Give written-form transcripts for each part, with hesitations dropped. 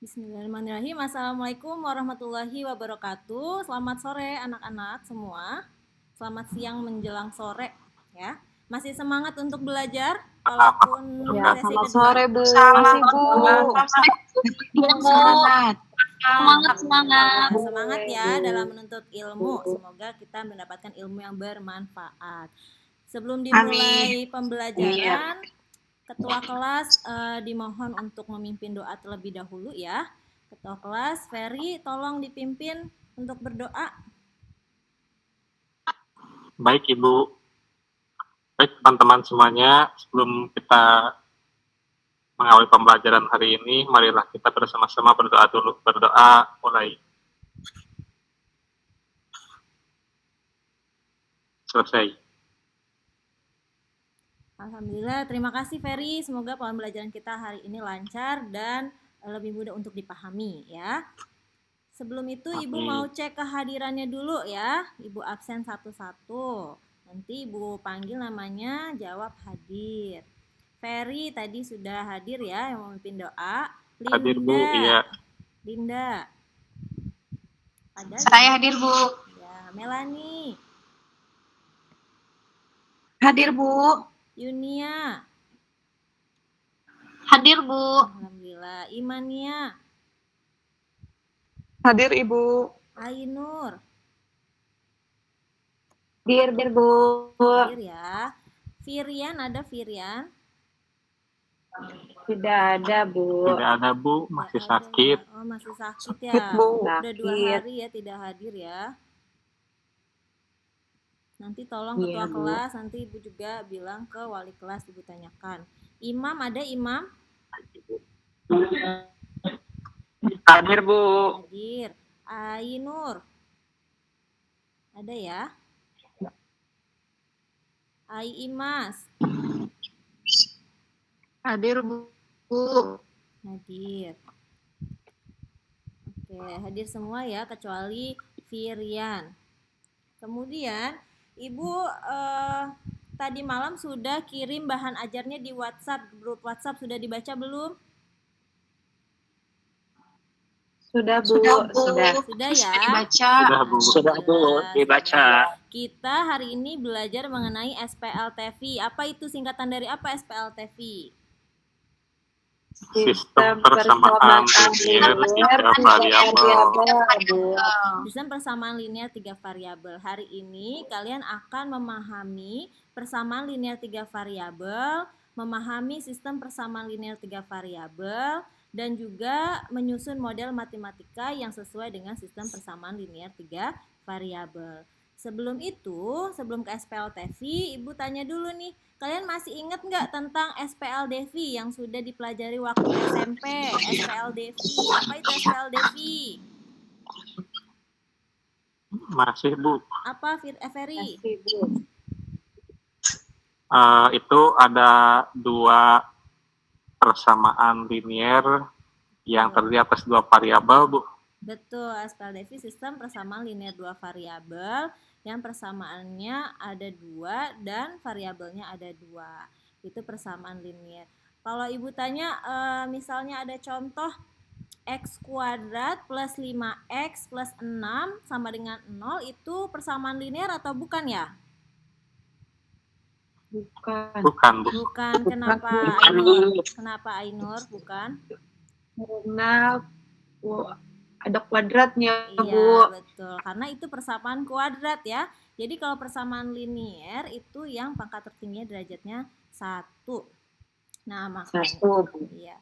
Bismillahirrahmanirrahim. Assalamualaikum warahmatullahi wabarakatuh. Selamat sore anak-anak semua. Selamat siang menjelang sore ya. Masih semangat untuk belajar walaupun Ya, sesi selamat kedua. sore Bu. Masih Bu. Semangat. Semangat. Semangat ya dalam menuntut ilmu. Semoga kita mendapatkan ilmu yang bermanfaat. Sebelum dimulai pembelajaran, Ketua kelas dimohon untuk memimpin doa terlebih dahulu ya. Ketua kelas, Ferry, tolong dipimpin untuk berdoa. Baik Ibu. Baik teman-teman semuanya, sebelum kita mengawali pembelajaran hari ini, marilah kita bersama-sama berdoa dulu. Berdoa mulai. Selesai. Alhamdulillah, terima kasih Ferry. Semoga pembelajaran kita hari ini lancar dan lebih mudah untuk dipahami ya. Sebelum itu Ibu mau cek kehadirannya dulu ya. Ibu absen satu-satu. Nanti Ibu panggil namanya, jawab hadir. Ferry tadi sudah hadir ya yang memimpin doa. Linda. Hadir Bu, iya. Linda. Ada? Saya hadir Bu. Ya, Melanie. Hadir Bu. Yunia. Hadir Bu. Alhamdulillah. Imania. Hadir Ibu. Ainur. Hadir Bu. Hadir ya. Firian, ada Firian? Tidak ada Bu. Tidak ada Bu, masih Tidak ada. sakit. Oh, masih sakit ya. Bu. Udah 2 Sakit. hari ya tidak hadir ya. Nanti tolong Iya, ketua Bu. kelas, nanti Ibu juga bilang ke wali kelas, Ibu tanyakan. Imam, ada Imam? Hadir Bu. Hadir. Ainur. Ada ya? Ai Imas. Hadir Bu. Hadir. Oke, hadir semua ya kecuali Firian. Kemudian Ibu tadi malam sudah kirim bahan ajarnya di WhatsApp, grup WhatsApp sudah dibaca belum? Sudah Bu. Sudah ya. Dibaca. Sudah Bu. Sudah Bu, dibaca. Kita hari ini belajar mengenai SPLTV. Apa itu singkatan dari apa SPLTV? Sistem persamaan linear 3 variabel. Sistem persamaan linear 3 variabel. Hari ini kalian akan memahami persamaan linear 3 variabel, memahami sistem persamaan linear 3 variabel, dan juga menyusun model matematika yang sesuai dengan sistem persamaan linear 3 variabel. Sebelum itu, sebelum ke SPLTV, Ibu tanya dulu nih, kalian masih ingat nggak tentang SPLDV yang sudah dipelajari waktu SMP? SPLDV, apa itu SPLDV? Masih Bu. Apa Ferry? Itu ada 2 persamaan linear yang terdiri atas 2 variabel Bu. Betul, SPLDV sistem persamaan linear 2 variabel yang persamaannya ada 2 dan variabelnya ada 2. Itu persamaan linear. Kalau Ibu tanya misalnya ada contoh x kuadrat plus 5x plus 6 sama dengan 0, itu persamaan linear atau bukan ya? Bukan. Bukan. Kenapa Ainur? Kenapa Ainur? Bukan? Karena ada kuadratnya Bu. Iya, betul. Karena itu persamaan kuadrat ya. Jadi kalau persamaan linear itu yang pangkat tertingginya derajatnya 1. Nah, makanya iya.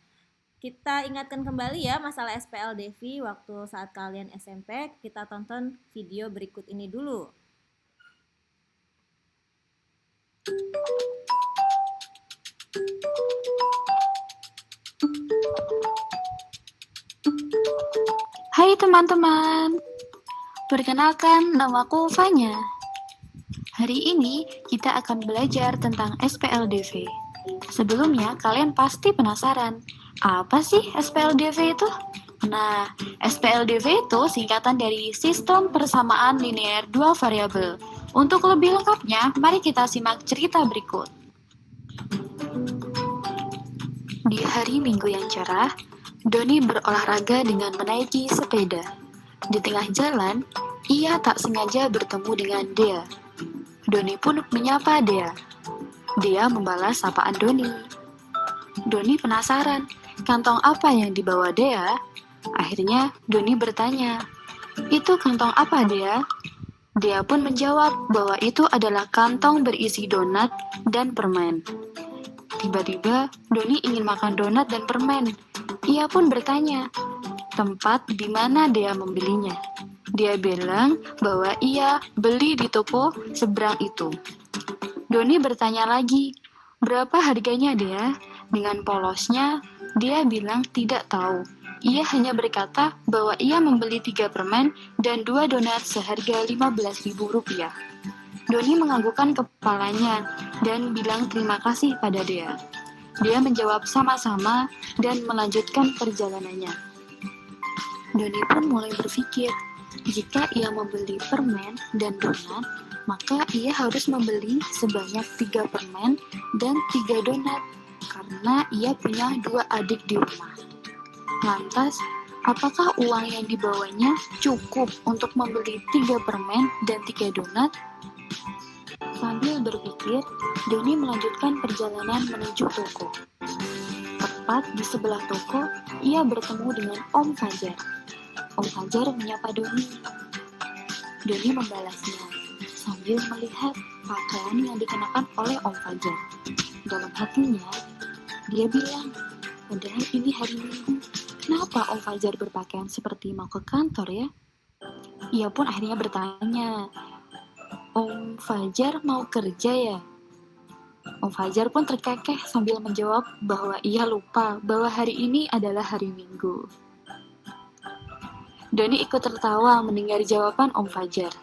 Kita ingatkan kembali ya masalah SPLDV waktu saat kalian SMP. Kita tonton video berikut ini dulu. Hai teman-teman. Perkenalkan, namaku Fanya. Hari ini kita akan belajar tentang SPLDV. Sebelumnya kalian pasti penasaran, apa sih SPLDV itu? Nah, SPLDV itu singkatan dari Sistem Persamaan Linear 2 Variabel. Untuk lebih lengkapnya, mari kita simak cerita berikut. Di hari Minggu yang cerah, Doni berolahraga dengan menaiki sepeda. Di tengah jalan, ia tak sengaja bertemu dengan Dea. Doni pun menyapa Dea. Dea membalas sapaan Doni. Doni penasaran, kantong apa yang dibawa Dea? Akhirnya, Doni bertanya, "Itu kantong apa, Dea?" Dea pun menjawab bahwa itu adalah kantong berisi donat dan permen. Tiba-tiba, Doni ingin makan donat dan permen. Ia pun bertanya, tempat di mana Dea membelinya. Dia bilang bahwa ia beli di toko seberang itu. Doni bertanya lagi, "Berapa harganya, Dea?" Dengan polosnya, dia bilang tidak tahu. Ia hanya berkata bahwa ia membeli 3 permen dan 2 donat seharga Rp15.000. Doni menganggukkan kepalanya dan bilang terima kasih pada Dea. Dia menjawab sama-sama dan melanjutkan perjalanannya. Doni pun mulai berpikir, jika ia membeli permen dan donat, maka ia harus membeli sebanyak 3 permen dan 3 donat, karena ia punya 2 adik di rumah. Lantas, apakah uang yang dibawanya cukup untuk membeli 3 permen dan 3 donat? Sambil berpikir, Doni melanjutkan perjalanan menuju toko. Tepat di sebelah toko, ia bertemu dengan Om Fajar. Om Fajar menyapa Doni. Doni membalasnya, sambil melihat pakaian yang dikenakan oleh Om Fajar. Dalam hatinya, dia bilang, padahal ini hari Minggu, kenapa Om Fajar berpakaian seperti mau ke kantor ya? Ia pun akhirnya bertanya, Om Fajar mau kerja ya? Om Fajar pun terkekeh sambil menjawab bahwa ia lupa bahwa hari ini adalah hari Minggu. Doni ikut tertawa mendengar jawaban Om Fajar.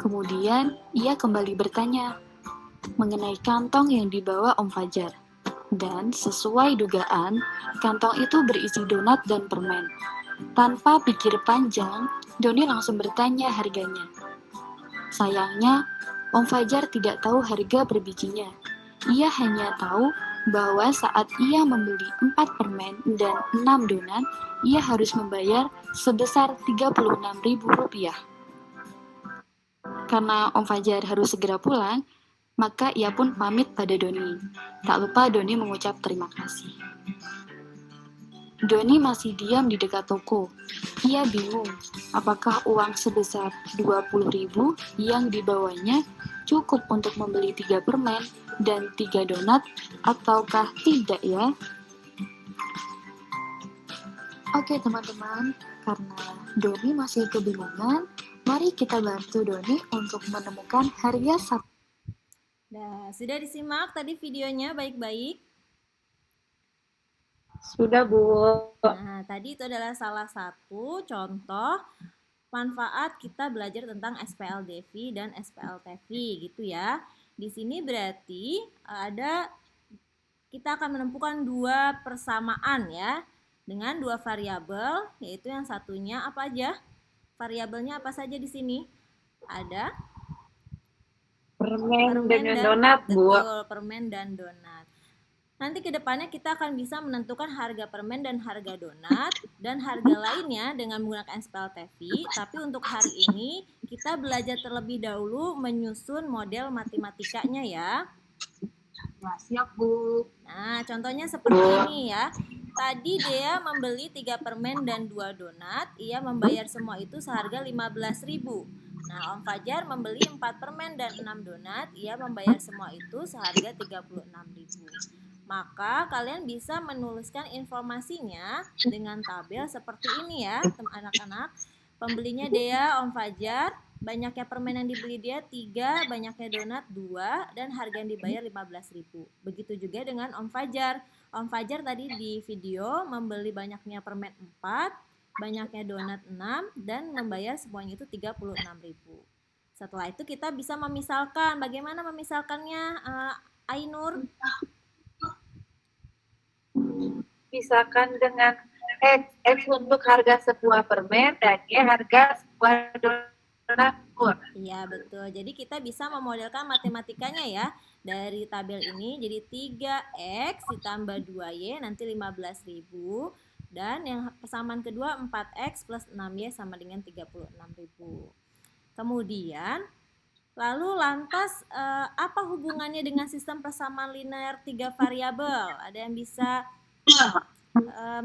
Kemudian ia kembali bertanya mengenai kantong yang dibawa Om Fajar. Dan sesuai dugaan, kantong itu berisi donat dan permen. Tanpa pikir panjang, Doni langsung bertanya harganya. Sayangnya, Om Fajar tidak tahu harga per bijinya. Ia hanya tahu bahwa saat ia membeli 4 permen dan 6 donat, ia harus membayar sebesar Rp36.000. Karena Om Fajar harus segera pulang, maka ia pun pamit pada Doni. Tak lupa Doni mengucap terima kasih. Doni masih diam di dekat toko. Ia bingung, apakah uang sebesar 20.000 yang dibawanya cukup untuk membeli 3 permen dan 3 donat ataukah tidak ya? Oke teman-teman, karena Doni masih kebingungan, mari kita bantu Doni untuk menemukan harga satu. Nah, sudah disimak tadi videonya baik-baik? Sudah, Bu. Nah, tadi itu adalah salah satu contoh manfaat kita belajar tentang SPLDV dan SPLTV gitu ya. Di sini berarti kita akan menemukan 2 persamaan ya dengan 2 variabel, yaitu yang satunya apa aja? Variabelnya apa saja di sini? Ada Permen dan donat, Bu. Betul, permen dan donat. Nanti ke depannya kita akan bisa menentukan harga permen dan harga donat dan harga lainnya dengan menggunakan SPLTV. Tapi untuk hari ini kita belajar terlebih dahulu menyusun model matematikanya ya. Ya, siap, Bu. Nah, contohnya seperti ini ya. Tadi Dea membeli 3 permen dan 2 donat. Ia membayar semua itu seharga 15.000. Nah, Om Fajar membeli 4 permen dan 6 donat. Ia membayar semua itu seharga 36.000. Maka kalian bisa menuliskan informasinya dengan tabel seperti ini ya, anak-anak. Pembelinya Dea, Om Fajar, banyaknya permen yang dibeli dia 3, banyaknya donat 2, dan harga yang dibayar 15.000. Begitu juga dengan Om Fajar. Om Fajar tadi di video membeli banyaknya permen 4, banyaknya donat 6, dan membayar semuanya itu 36.000. Setelah itu kita bisa memisalkan. Bagaimana memisalkannya, Ainur? Misalkan dengan X untuk harga sebuah permen dan Y harga sebuah donat. Iya betul, jadi kita bisa memodelkan matematikanya ya dari tabel ini. Jadi 3X ditambah 2Y nanti 15.000 Dan yang persamaan kedua 4X plus 6Y sama dengan 36.000. Kemudian, lalu lantas apa hubungannya dengan sistem persamaan linear 3 variabel? Ada yang bisa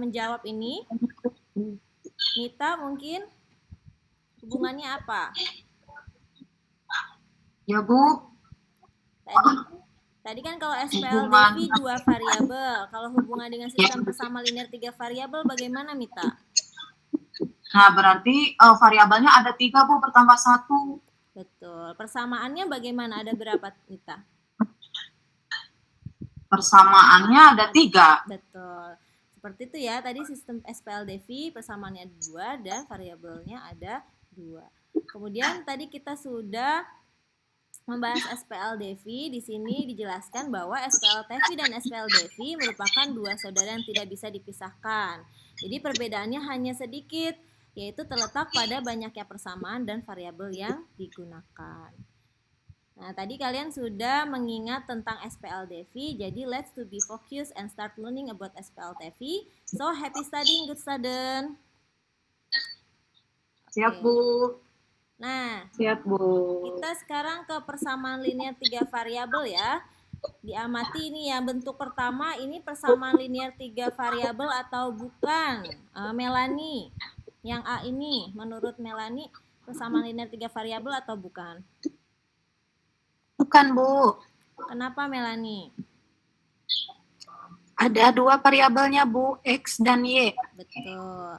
menjawab ini? Nita mungkin? Hubungannya apa? Ya, Bu. Tadi kan kalau SPLDV 2 variabel, kalau hubungan dengan sistem persamaan linear 3 variabel bagaimana, Mita? Nah, berarti variabelnya ada 3, Bu, bertambah 1. Betul. Persamaannya bagaimana? Ada berapa, Mita? Persamaannya ada 3. Betul. Seperti itu ya, tadi sistem SPLDV persamaannya 2 dan variabelnya ada 2. Kemudian tadi kita sudah membahas SPLDV. Di sini dijelaskan bahwa SPLTV dan SPLDV merupakan dua saudara yang tidak bisa dipisahkan. Jadi perbedaannya hanya sedikit, yaitu terletak pada banyaknya persamaan dan variabel yang digunakan. Nah, tadi kalian sudah mengingat tentang SPLDV, jadi let's to be focused and start learning about SPLDV. So, happy studying, good student. Siap, Bu. Nah, Siap, Bu. kita sekarang ke persamaan linear 3 variabel ya. Diamati ini yang bentuk pertama, ini persamaan linear 3 variabel atau bukan? Melani, yang A ini menurut Melani persamaan linear 3 variabel atau bukan? Bukan, Bu. Kenapa Melani? Ada 2 variabelnya, Bu, X dan Y. Betul.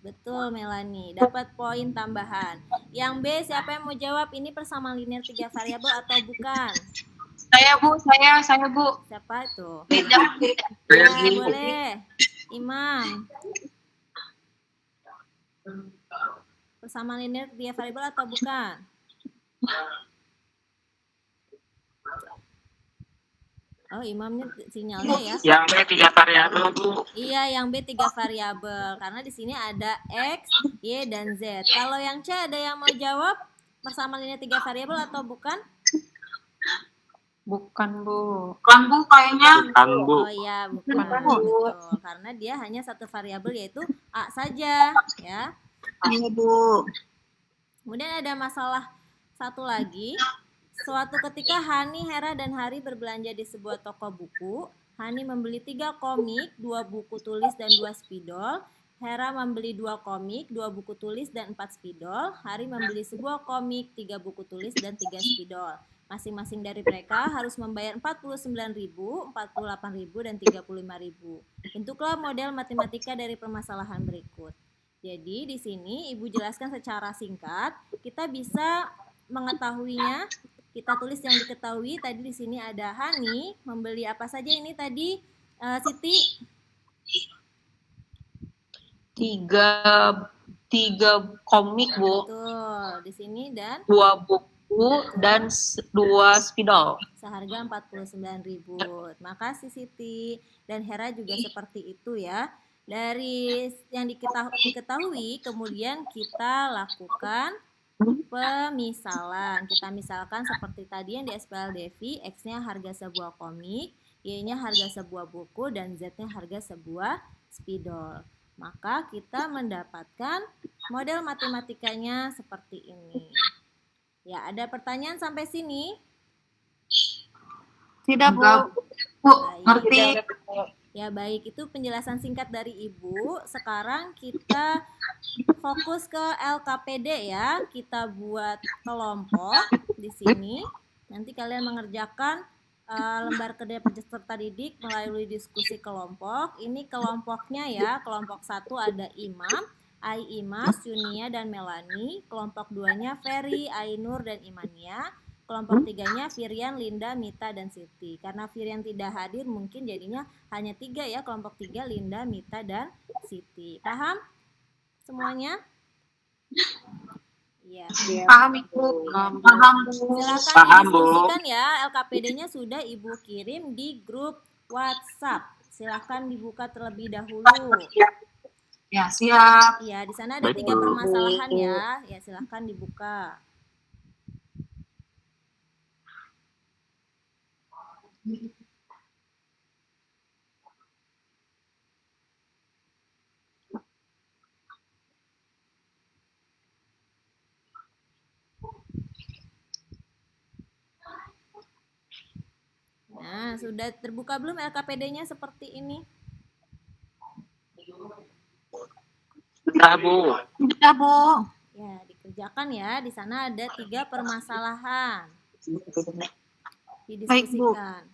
Betul Melani, dapat poin tambahan. Yang B, siapa yang mau jawab ini persamaan linear 3 variabel atau bukan? Saya, Bu. Saya, Bu. Siapa itu? Saya, Nah, boleh. Imam. Persamaan linear 3 variabel atau bukan? Oh, Imamnya sinyalnya ya. Yang B 3 variabel, Bu. Iya, yang B 3 variabel karena di sini ada X, Y, dan Z. Kalau yang C ada yang mau jawab persamaan linear 3 variabel atau bukan? Bukan, Bu. Bukan, Bu, kayaknya. Bukan, Bu. Oh iya, bukan. Betul. Karena dia hanya satu variabel yaitu A saja, ya. Iya, Bu. Kemudian ada masalah satu lagi. Suatu ketika Hani, Hera, dan Hari berbelanja di sebuah toko buku. Hani membeli 3 komik, 2 buku tulis, dan 2 spidol. Hera membeli 2 komik, 2 buku tulis, dan 4 spidol. Hari membeli sebuah komik, 3 buku tulis, dan 3 spidol. Masing-masing dari mereka harus membayar 49.000, 48.000, dan 35.000. Bentuklah model matematika dari permasalahan berikut. Jadi di sini Ibu jelaskan secara singkat. Kita bisa mengetahuinya. Kita tulis yang diketahui. Tadi di sini ada Hani membeli apa saja ini tadi, Siti? 3 komik, Bu. Betul. Di sini dan 2 buku dan 2 spidol. seharga 49.000. Makasih Siti. Dan Hera juga seperti itu ya. Dari yang diketahui kemudian kita lakukan pemisalan. Kita misalkan seperti tadi yang di SPLDV, X-nya harga sebuah komik, Y-nya harga sebuah buku, dan Z-nya harga sebuah spidol. Maka kita mendapatkan model matematikanya seperti ini. Ya, ada pertanyaan sampai sini? Tidak, Bu. Bu, ngerti. Ya, baik, itu penjelasan singkat dari Ibu. Sekarang kita fokus ke LKPD ya. Kita buat kelompok di sini. Nanti kalian mengerjakan lembar kerja peserta didik melalui diskusi kelompok. Ini kelompoknya ya. Kelompok 1 ada Imam, Imas, Yunia, dan Melani. Kelompok 2-nya Ferry, Ainur, dan Imania. Kelompok 3-nya Firian, Linda, Mita, dan Siti. Karena Firian tidak hadir, mungkin jadinya hanya 3 ya. Kelompok 3, Linda, Mita, dan Siti. Paham semuanya? Iya. Paham, Ibu. Paham, Bu. Silakan Paham, Bu. didiskusikan ya. LKPD-nya sudah Ibu kirim di grup WhatsApp. Silakan dibuka terlebih dahulu. Ya, siap. Iya, di sana ada Baik, 3 Bu. permasalahan ya. Ya, silakan dibuka. Nah, sudah terbuka belum LKPD-nya seperti ini? Sudah, Bu. Sudah, Bu. Ya, dikerjakan ya. Di sana ada 3 permasalahan. Baik, Bu. Didiskusikan.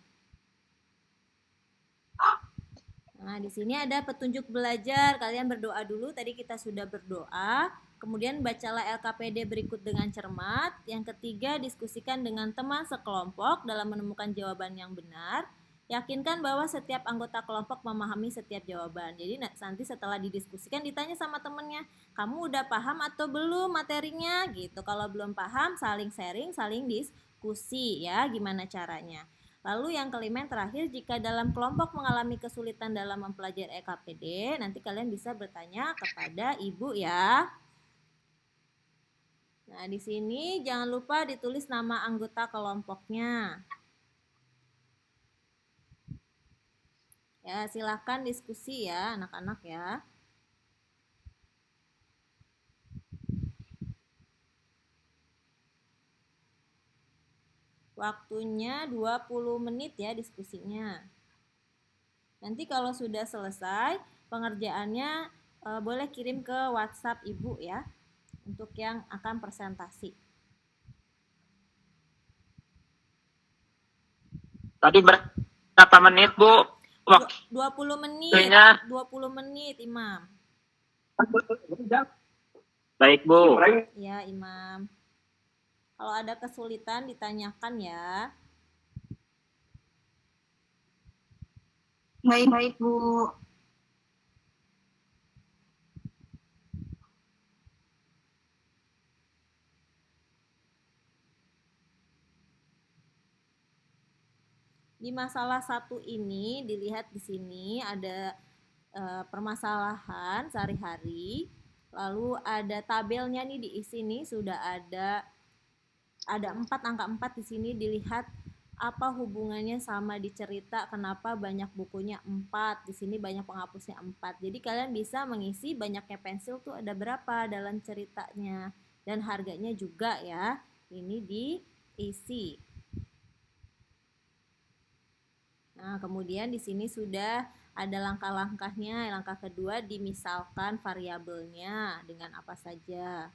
Nah, di sini ada petunjuk belajar. Kalian berdoa dulu. Tadi kita sudah berdoa. Kemudian bacalah LKPD berikut dengan cermat. Yang ketiga, diskusikan dengan teman sekelompok dalam menemukan jawaban yang benar. Yakinkan bahwa setiap anggota kelompok memahami setiap jawaban. Jadi nanti setelah didiskusikan ditanya sama temennya, kamu udah paham atau belum materinya? Gitu. Kalau belum paham, saling sharing, saling diskusi ya, gimana caranya. Lalu yang kelima yang terakhir, jika dalam kelompok mengalami kesulitan dalam mempelajari EKPD, nanti kalian bisa bertanya kepada ibu ya. Nah, di sini jangan lupa ditulis nama anggota kelompoknya. Ya, silakan diskusi ya anak-anak ya. Waktunya 20 menit ya diskusinya. Nanti kalau sudah selesai pengerjaannya boleh kirim ke WhatsApp ibu ya untuk yang akan presentasi. Tadi berapa menit, Bu? 20 menit. Waktunya. 20 menit, Imam. Baik, Bu. Ya, Imam. Kalau ada kesulitan ditanyakan ya. Baik, Bu. Di masalah 1 ini dilihat di sini ada permasalahan sehari-hari. Lalu ada tabelnya nih diisi nih, sudah ada 4, angka 4 di sini dilihat apa hubungannya sama di cerita, kenapa banyak bukunya 4, di sini banyak penghapusnya 4. Jadi kalian bisa mengisi banyaknya pensil tuh ada berapa dalam ceritanya dan harganya juga ya. Ini diisi. Nah, kemudian di sini sudah ada langkah-langkahnya. Langkah kedua, dimisalkan variabelnya dengan apa saja.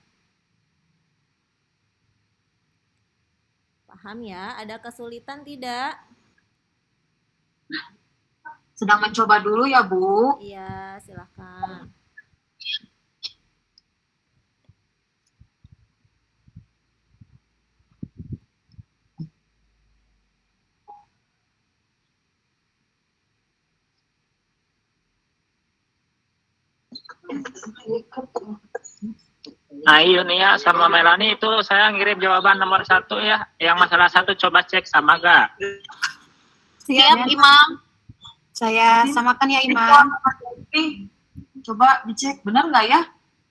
Paham ya? Ada kesulitan tidak? Sedang mencoba dulu ya, Bu. Iya, silakan. Nah, Yunia sama Melani itu saya ngirim jawaban nomor 1 ya. Yang masalah 1 coba cek sama gak? Siap, Imam. Saya samakan ya, Imam. Coba dicek, benar nggak ya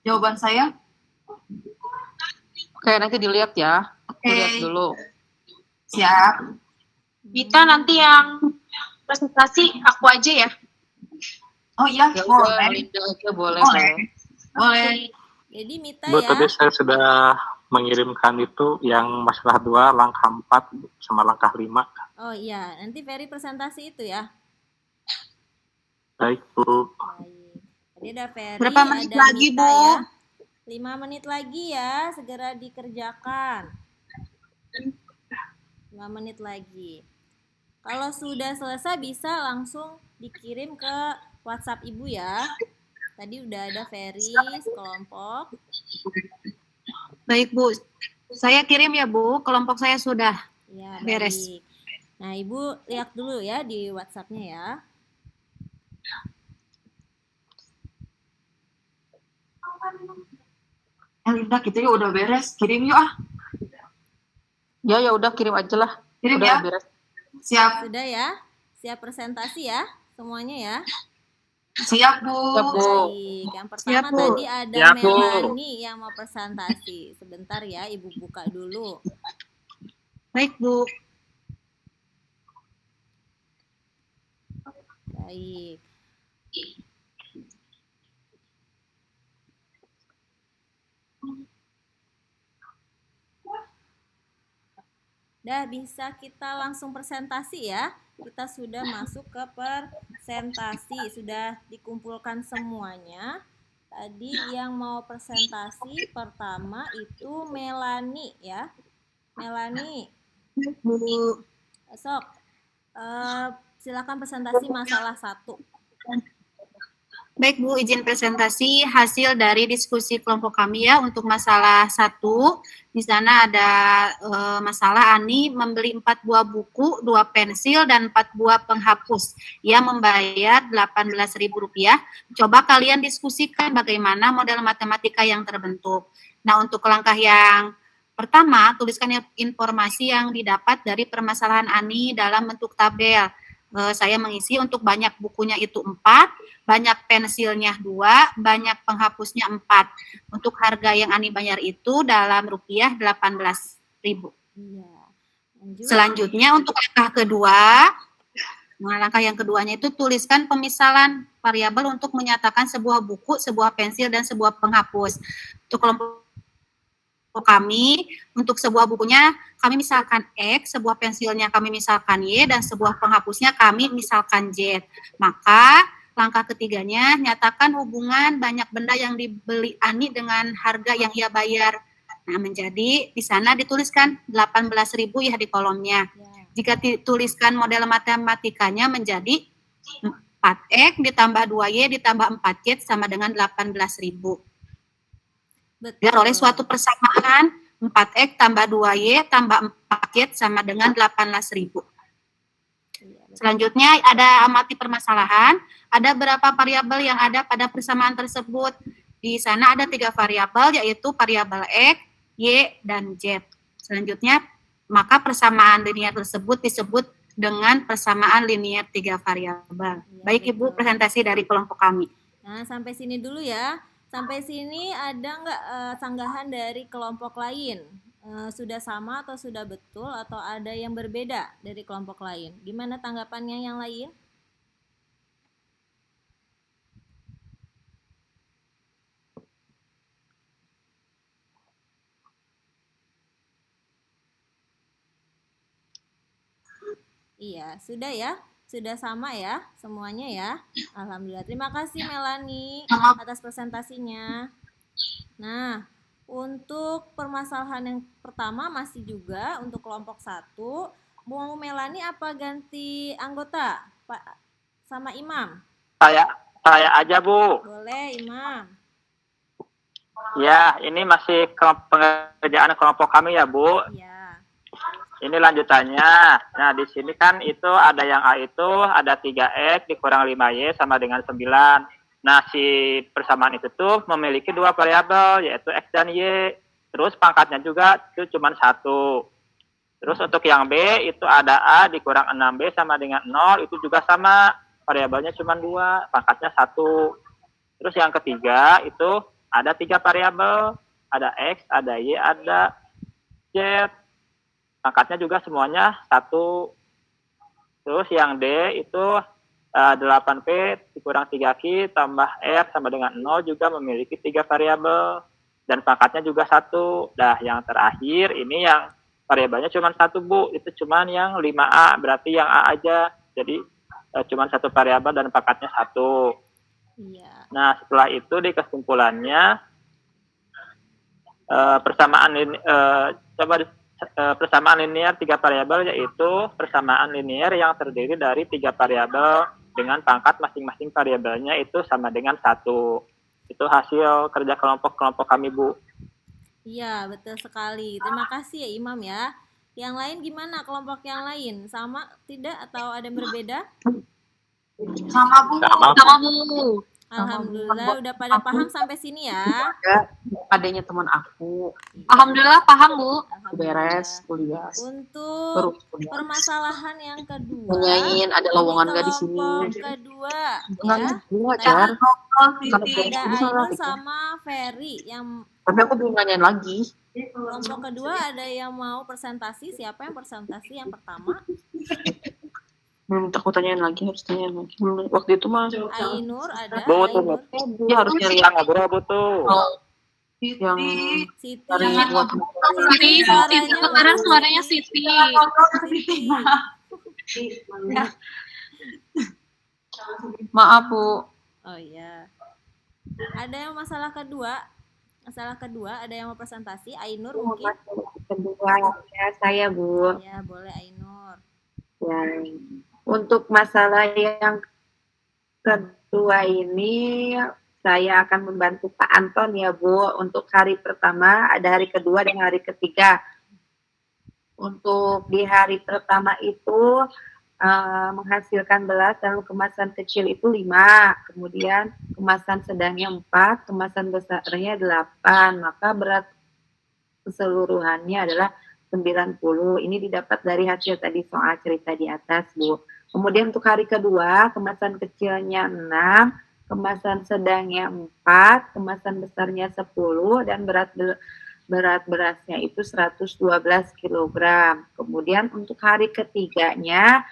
jawaban saya? Oke, nanti dilihat ya. Oke. Lihat dulu. Siap. Mita nanti yang presentasi aku aja ya. Oh iya, Ya boleh. udah, Linda aja boleh. Boleh. Jadi Mita Bu, ya. tadi saya sudah mengirimkan itu yang masalah 2, langkah 4, sama langkah 5. Oh iya, nanti Ferry presentasi itu ya. Baik, Bu. Baik. Tadi ada Ferry, Berapa menit ada lagi, Mita Bu? ya. 5 menit lagi ya, segera dikerjakan. 5 menit lagi. Kalau sudah selesai bisa langsung dikirim ke WhatsApp Ibu ya. Tadi udah ada Ferry sekelompok. Baik, Bu. Saya kirim ya, Bu. Kelompok saya sudah. Ya, Beres. baik. Nah, Ibu lihat dulu ya di WhatsApp-nya ya. Linda, kita ya udah beres. Kirim yuk ah. Ya udah kirim aja lah. Kirim Udah ya. beres. Siap. Sudah ya? Siap presentasi ya semuanya ya. Siap, Bu. Siap, Bu. Baik, yang pertama Siap, Bu. tadi ada Siap, Bu. Melani yang mau presentasi. Sebentar ya, Ibu buka dulu. Baik, Bu. Baik. Dah bisa kita langsung presentasi ya. Kita sudah masuk ke presentasi, sudah dikumpulkan semuanya. Tadi yang mau presentasi pertama itu Melani ya. Melani, esok silakan presentasi masalah 1. Baik Bu, izin presentasi hasil dari diskusi kelompok kami ya untuk masalah 1. Di sana ada masalah Ani membeli 4 buah buku, 2 pensil, dan 4 buah penghapus. Ia membayar Rp18.000. Coba kalian diskusikan bagaimana model matematika yang terbentuk. Nah, untuk langkah yang pertama, tuliskan informasi yang didapat dari permasalahan Ani dalam bentuk tabel. Saya mengisi untuk banyak bukunya itu 4, banyak pensilnya 2, banyak penghapusnya 4. Untuk harga yang Ani bayar itu dalam rupiah 18.000. Iya. Lanjut. Selanjutnya untuk langkah kedua, langkah yang keduanya itu tuliskan pemisalan variabel untuk menyatakan sebuah buku, sebuah pensil, dan sebuah penghapus. Untuk kelompok kami, untuk sebuah bukunya kami misalkan X, sebuah pensilnya kami misalkan Y, dan sebuah penghapusnya kami misalkan Z. Maka langkah ketiganya, nyatakan hubungan banyak benda yang dibeli Ani dengan harga yang ia bayar. Nah, menjadi di sana dituliskan 18.000 ya di kolomnya. Jika dituliskan model matematikanya menjadi 4X ditambah 2Y ditambah 4Z sama dengan 18.000. Biar oleh suatu persamaan 4X tambah 2Y tambah 4Z sama dengan 18.000. Selanjutnya ada amati permasalahan. Ada berapa variabel yang ada pada persamaan tersebut? Di sana ada 3 variabel, yaitu variabel X, Y, dan Z. Selanjutnya, maka persamaan linear tersebut disebut dengan persamaan linear 3 variabel. Baik Ibu, presentasi dari kelompok kami. Nah, sampai sini dulu ya. Sampai sini ada nggak sanggahan dari kelompok lain? Sudah sama atau sudah betul atau ada yang berbeda dari kelompok lain? Gimana tanggapannya yang lain? Iya, sudah ya? Sudah sama ya semuanya ya. Alhamdulillah. Terima kasih Melani atas presentasinya. Nah, untuk permasalahan yang pertama masih juga untuk kelompok 1. Mau Melani apa ganti anggota? Pak sama Imam? Saya aja, Bu. Boleh, Imam. Ya, ini masih pengerjaan kelompok kami ya, Bu. Iya. Ini lanjutannya. Nah, di sini kan itu ada yang A itu ada 3X dikurang 5Y sama dengan 9. Nah, si persamaan itu tuh memiliki 2 variabel, yaitu X dan Y. Terus pangkatnya juga itu cuma 1. Terus untuk yang B itu ada A dikurang 6B sama dengan 0, itu juga sama. Variabelnya cuma 2, pangkatnya 1. Terus yang ketiga itu ada 3 variabel, ada X, ada Y, ada Z. Pangkatnya juga semuanya 1. Terus yang D itu 8P dikurang 3Q tambah R sama dengan 0 juga memiliki 3 variabel. Dan pangkatnya juga 1. Nah, yang terakhir ini yang variabelnya cuma 1, Bu. Itu cuma yang 5A, berarti yang A aja. Jadi cuma 1 variabel dan pangkatnya 1. Iya. Nah, setelah itu di kesimpulannya persamaan ini persamaan linear 3 variabel yaitu persamaan linear yang terdiri dari 3 variabel dengan pangkat masing-masing variabelnya itu sama dengan 1. Itu hasil kerja kelompok kami, Bu. Iya, betul sekali. Terima kasih ya Imam ya. Yang lain gimana kelompok yang lain? Sama tidak atau ada yang berbeda? Sama Bu. Sama Bu. Alhamdulillah udah pada paham sampai sini ya. Adanya teman aku Alhamdulillah paham Bu. beres kuliah. Untuk Terus kuliah. permasalahan yang kedua, Nanyain ada lowongan nggak di sini? kelompok kedua Enggak ya. enggak, Car. Ada Ainur sama Ferry yang Tapi aku belum nanyain lagi. kelompok kedua ada yang mau presentasi. Siapa yang presentasi yang pertama? Belum aku tanyain lagi, harus tanyain lagi. Waktu itu mah Ainur ada. Bu, Ainur. dia harus nyari Kita ngobrol, Bu, tuh. Oh, Yang Siti. dari Jangan buat Siti, Siti, sekarang suaranya Siti. Siti. maaf Bu. Oh iya. Ada yang masalah kedua? Masalah kedua ada yang mau presentasi? Ainur mungkin? Kedua ya saya Bu. Ya, boleh Ainur. Ya, untuk masalah yang kedua ini saya akan membantu Pak Anton ya Bu. Untuk hari pertama, ada hari kedua dan hari ketiga. Untuk di hari pertama itu menghasilkan belas dalam kemasan kecil itu 5, kemudian kemasan sedangnya 4, kemasan besarnya 8, maka berat keseluruhannya adalah 90. Ini didapat dari hasil tadi soal cerita di atas, Bu. Kemudian untuk hari kedua, kemasan kecilnya 6, kemasan sedangnya 4, kemasan besarnya 10, dan berat berasnya itu 112 kg. Kemudian untuk hari ketiganya,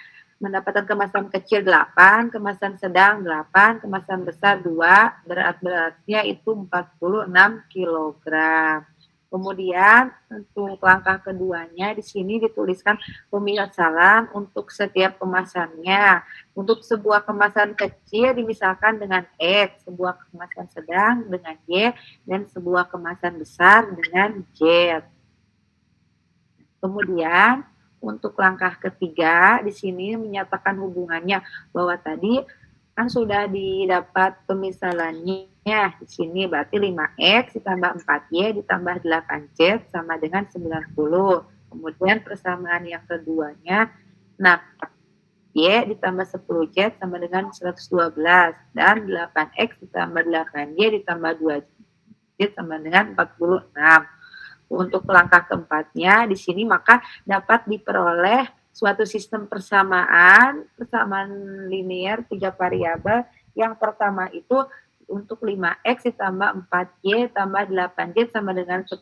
mendapatkan kemasan kecil 8, kemasan sedang 8, kemasan besar 2, beratnya itu 46 kg. Kemudian untuk langkah keduanya di sini dituliskan pemisalan untuk setiap kemasannya. Untuk sebuah kemasan kecil dimisalkan dengan X, sebuah kemasan sedang dengan Y, dan sebuah kemasan besar dengan Z. Kemudian untuk langkah ketiga di sini menyatakan hubungannya bahwa tadi kan sudah didapat pemisalannya di sini berarti 5X ditambah 4Y ditambah 8Z sama dengan 90. Kemudian persamaan yang keduanya 6Y ditambah 10Z sama dengan 112 dan 8X ditambah 8Y ditambah 2Z sama dengan 46. Untuk langkah keempatnya di sini maka dapat diperoleh suatu sistem persamaan linear 3 variabel. Yang pertama itu untuk 5X ditambah 4Y tambah 8Z sama dengan 10.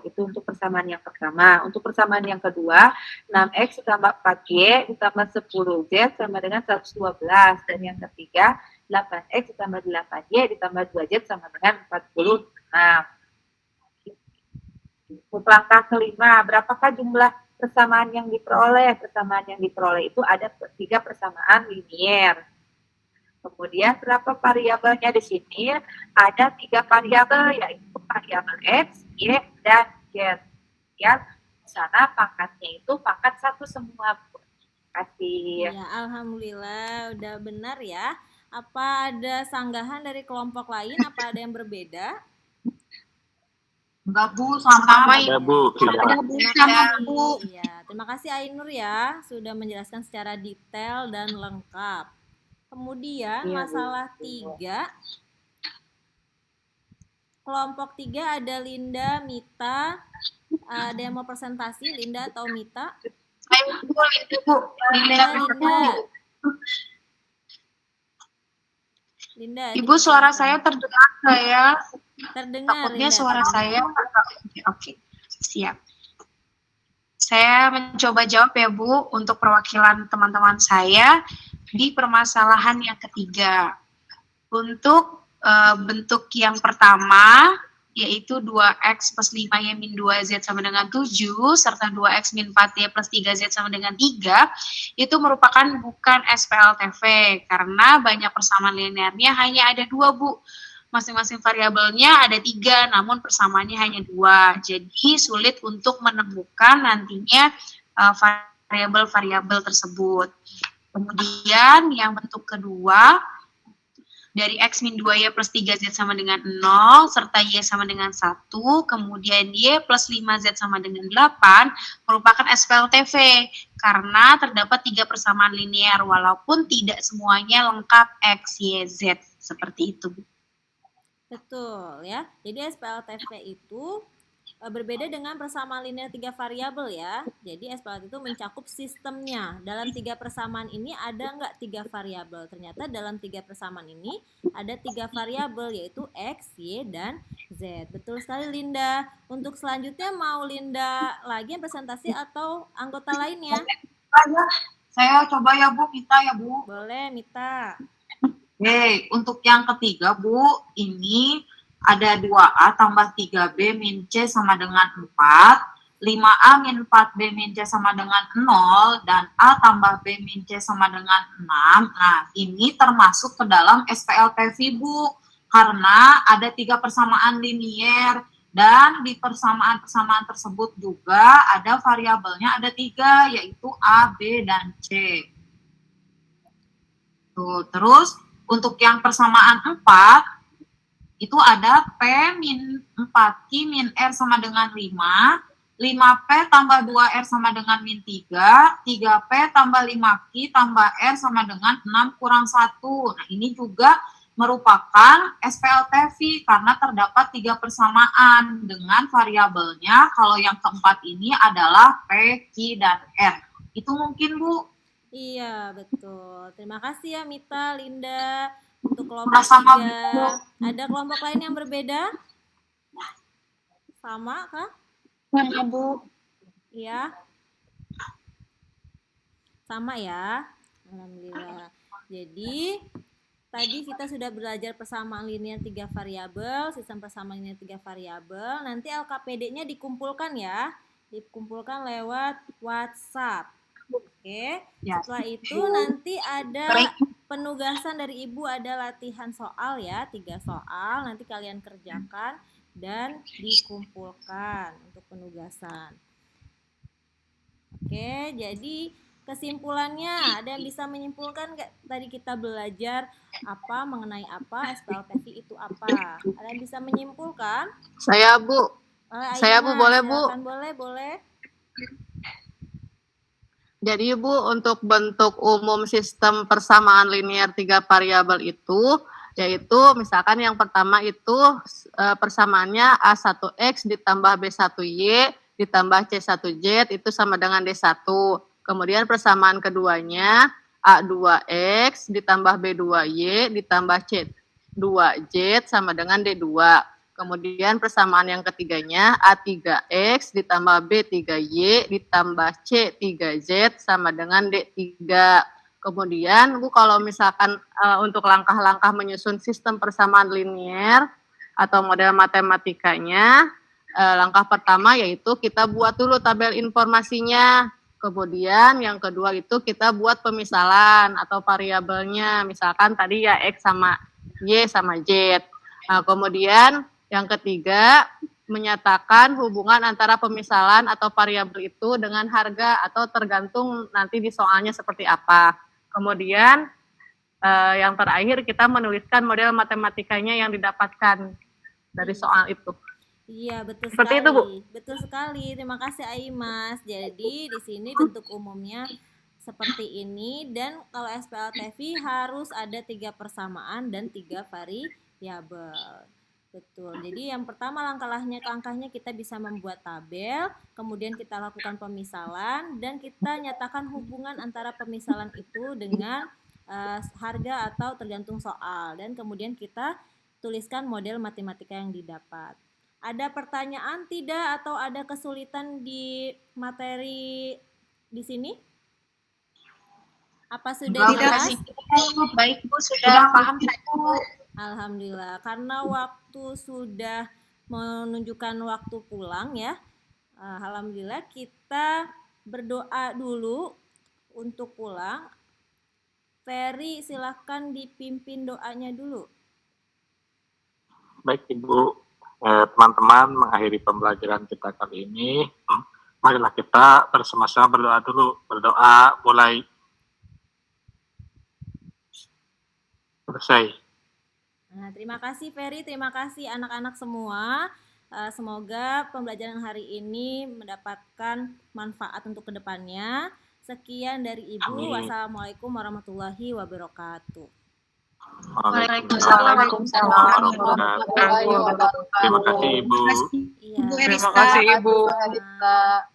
Itu untuk persamaan yang pertama. Untuk persamaan yang kedua, 6X ditambah 4Y ditambah 10Z sama dengan 112. Dan yang ketiga, 8X ditambah 8Y ditambah 2Z sama dengan 46. Untuk langkah kelima, berapakah jumlah persamaan yang diperoleh? Persamaan yang diperoleh itu ada 3 persamaan linear. Kemudian berapa variabelnya di sini? Ada 3 variabel, yaitu variabel X, Y, dan Z. Ya, di sana pangkatnya itu pangkat 1 semua. Terima kasih. Ya, alhamdulillah udah benar ya. Apa ada sanggahan dari kelompok lain? Apa ada yang berbeda? Enggak Bu, sama. Ada Bu, Terima Sama, kasih. Bu. Ya, terima kasih Ainur ya sudah menjelaskan secara detail dan lengkap. Kemudian Iya, Bu. masalah 3. Kelompok 3 ada Linda, Mita. Ada yang mau presentasi, Linda atau Mita? Ayo, Bu, Bu. Linda. Linda. Ibu, suara saya terdengar nggak ya? Terdengar. Takutnya Linda, suara terdengar. saya. Oke, siap. Saya mencoba jawab ya Bu untuk perwakilan teman-teman saya di permasalahan yang ketiga. Untuk bentuk yang pertama yaitu 2X plus 5Y min 2Z sama dengan 7 serta 2X min 4Y plus 3Z sama dengan 3 itu merupakan bukan SPLTV karena banyak persamaan linearnya hanya ada 2 Bu. Masing-masing variabelnya ada 3 namun persamaannya hanya 2. Jadi sulit untuk menemukan nantinya variabel-variabel tersebut. Kemudian yang bentuk kedua dari X min 2Y plus 3Z sama dengan 0, serta Y sama dengan 1, kemudian Y plus 5Z sama dengan 8, merupakan SPLTV, karena terdapat 3 persamaan linear, walaupun tidak semuanya lengkap X, Y, Z, seperti itu. Betul ya. Jadi SPLTV itu berbeda dengan persamaan linear 3 variabel ya. Jadi SPLTV itu mencakup sistemnya. Dalam 3 persamaan ini ada nggak 3 variabel? Ternyata dalam 3 persamaan ini ada 3 variabel yaitu X, Y, dan Z. Betul sekali Linda. Untuk selanjutnya mau Linda lagi yang presentasi atau anggota lainnya? Saya coba ya Bu, Mita ya Bu. Boleh Mita. Oke, untuk yang ketiga Bu, ini ada 2A tambah 3B min C sama dengan 4, 5A min 4B min C sama dengan 0, dan A tambah B min C sama dengan 6. Nah, ini termasuk ke dalam SPLTV, Bu, karena ada 3 persamaan linier, dan di persamaan-persamaan tersebut juga ada variabelnya ada 3, yaitu A, B, dan C. Tuh, terus untuk yang persamaan 4, itu ada P min 4Q min R sama dengan 5, 5P tambah 2R sama dengan min 3, 3P tambah 5Q tambah R sama dengan 6 kurang 1. Nah, ini juga merupakan SPLTV karena terdapat 3 persamaan dengan variabelnya. Kalau yang keempat ini adalah P, Q, dan R. Itu mungkin, Bu. Iya, betul. Terima kasih ya Mita, Linda. Untuk kelompok Sama-sama, 3. Bu. Ada kelompok lain yang berbeda? Sama kah? Sama, Bu. Iya. Sama ya. Alhamdulillah. Jadi tadi kita sudah belajar persamaan linear 3 variabel, sistem persamaan linear 3 variabel. Nanti LKPD-nya dikumpulkan ya. Dikumpulkan lewat WhatsApp. Oke. Ya. Setelah itu nanti ada penugasan dari Ibu, ada latihan soal ya, 3 soal. Nanti kalian kerjakan dan dikumpulkan untuk penugasan. Oke, jadi kesimpulannya, ada yang bisa menyimpulkan nggak tadi kita belajar apa, mengenai apa, SPLTV itu apa? Ada yang bisa menyimpulkan? Saya, Bu. Saya, Bu, Aina, boleh, Bu? silakan, boleh. Jadi, Bu, untuk bentuk umum sistem persamaan linear 3 variabel itu, yaitu misalkan yang pertama itu persamaannya A1X ditambah B1Y ditambah C1Z itu sama dengan D1. Kemudian persamaan keduanya A2X ditambah B2Y ditambah C2Z sama dengan D2. Kemudian persamaan yang ketiganya A3X ditambah B3Y ditambah C3Z sama dengan D3. Kemudian, Bu, kalau misalkan untuk langkah-langkah menyusun sistem persamaan linear atau model matematikanya, langkah pertama yaitu kita buat dulu tabel informasinya. Kemudian yang kedua itu kita buat pemisalan atau variabelnya. Misalkan tadi ya X sama Y sama Z. Nah, kemudian yang ketiga, menyatakan hubungan antara pemisalan atau variabel itu dengan harga atau tergantung nanti di soalnya seperti apa. Kemudian yang terakhir kita menuliskan model matematikanya yang didapatkan dari soal itu. Iya, betul Seperti sekali. itu, Bu. Betul sekali. Terima kasih Aimas. Jadi di sini bentuk umumnya seperti ini, dan kalau SPLTV harus ada 3 persamaan dan 3 variabel. Betul. Jadi yang pertama langkahnya kita bisa membuat tabel, kemudian kita lakukan pemisalan, dan kita nyatakan hubungan antara pemisalan itu dengan harga atau tergantung soal, dan kemudian kita tuliskan model matematika yang didapat. Ada pertanyaan tidak atau ada kesulitan di materi di sini? Apa sudah jelas? Baik, Bu, sudah paham saya, Bu. Alhamdulillah, karena waktu sudah menunjukkan waktu pulang ya. Alhamdulillah, kita berdoa dulu untuk pulang. Ferry, silahkan dipimpin doanya dulu. Baik, Ibu. Teman-teman, mengakhiri pembelajaran kita kali ini, marilah kita bersama-sama berdoa dulu. Berdoa mulai. Selesai. Nah, terima kasih Ferry, terima kasih anak-anak semua. Semoga pembelajaran hari ini mendapatkan manfaat untuk kedepannya. Sekian dari Ibu. Amin. Wassalamualaikum warahmatullahi wabarakatuh. Waalaikumsalam. Terima kasih, Ibu. Iya. Terima kasih, Ibu. Sama.